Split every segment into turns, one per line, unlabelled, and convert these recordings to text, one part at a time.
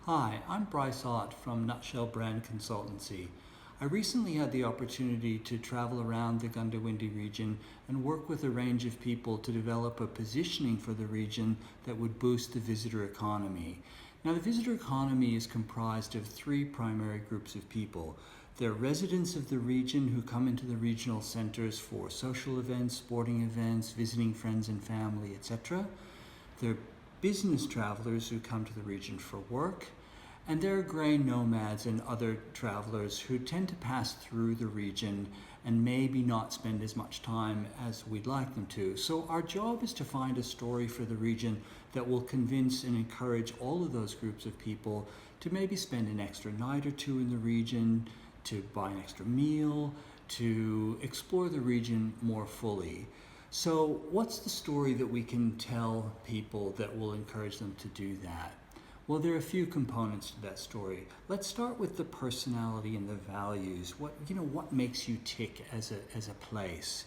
Hi, I'm Bryce from Nutshell Brand Consultancy. I recently had the opportunity to travel around the Goondiwindi region and work with a range of people to develop a positioning for the region that would boost the visitor economy. Now, the visitor economy is comprised of three primary groups of people. They're residents of the region who come into the regional centers for social events, sporting events, visiting friends and family, etc. They're business travelers who come to the region for work, and there are grain nomads and other travelers who tend to pass through the region and maybe not spend as much time as we'd like them to. So our job is to find a story for the region that will convince and encourage all of those groups of people to maybe spend an extra night or two in the region, to buy an extra meal, to explore the region more fully. So what's the story that we can tell people that will encourage them to do that? Well, there are a few components to that story. Let's start with the personality and the values. What makes you tick as a place?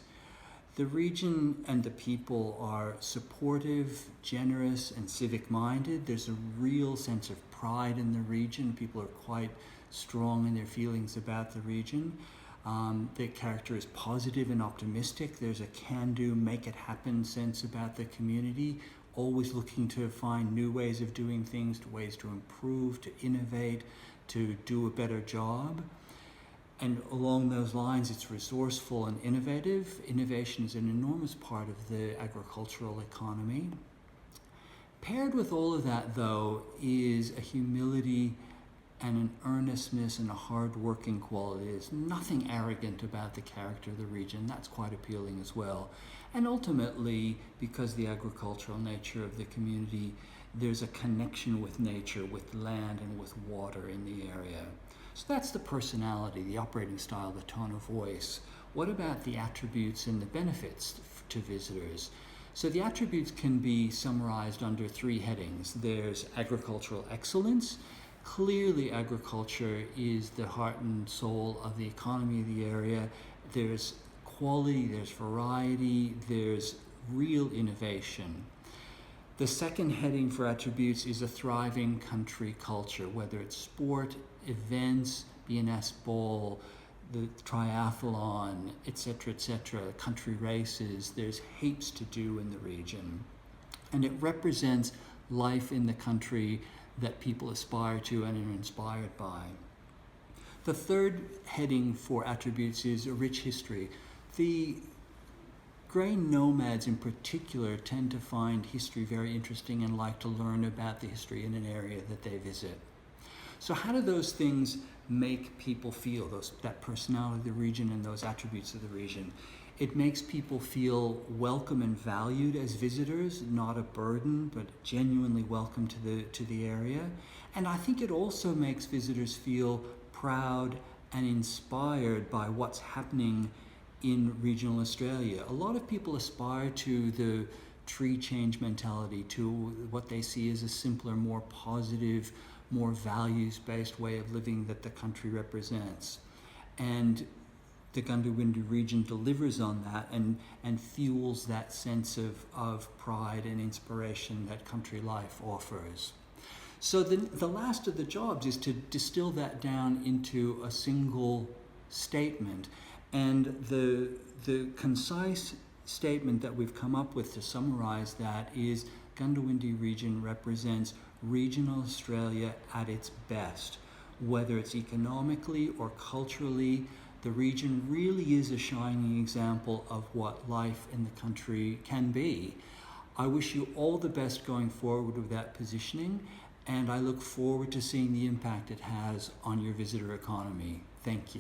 The region and the people are supportive, generous, and civic-minded. There's a real sense of pride in the region. People are quite strong in their feelings about the region. The character is positive and optimistic. There's a can-do, make-it-happen sense about the community, always looking to find new ways of doing things, ways to improve, to innovate, to do a better job. And along those lines, it's resourceful and innovative. Innovation is an enormous part of the agricultural economy. Paired with all of that, though, is a humility and an earnestness and a hard-working quality. There's nothing arrogant about the character of the region. That's quite appealing as well. And ultimately, because the agricultural nature of the community, there's a connection with nature, with land and with water in the area. So that's the personality, the operating style, the tone of voice. What about the attributes and the benefits to visitors? So the attributes can be summarized under three headings. There's agricultural excellence. Clearly, agriculture is the heart and soul of the economy of the area. There's quality, there's variety, there's real innovation. The second heading for attributes is a thriving country culture, whether it's sport, events, BNS Bowl, the triathlon, etc., country races. There's heaps to do in the region. And it represents life in the country that people aspire to and are inspired by. The third heading for attributes is a rich history. The grain nomads in particular tend to find history very interesting and like to learn about the history in an area that they visit. So how do those things make people feel, that personality of the region and those attributes of the region? It makes people feel welcome and valued as visitors, not a burden, but genuinely welcome to the area. And I think it also makes visitors feel proud and inspired by what's happening in regional Australia. A lot of people aspire to the tree change mentality, to what they see as a simpler, more positive, more values-based way of living that the country represents. And the Goondiwindi region delivers on that and fuels that sense of pride and inspiration that country life offers. So the last of the jobs is to distill that down into a single statement. And the concise statement that we've come up with to summarize that is Goondiwindi region represents regional Australia at its best. Whether it's economically or culturally, the region really is a shining example of what life in the country can be. I wish you all the best going forward with that positioning, and I look forward to seeing the impact it has on your visitor economy. Thank you.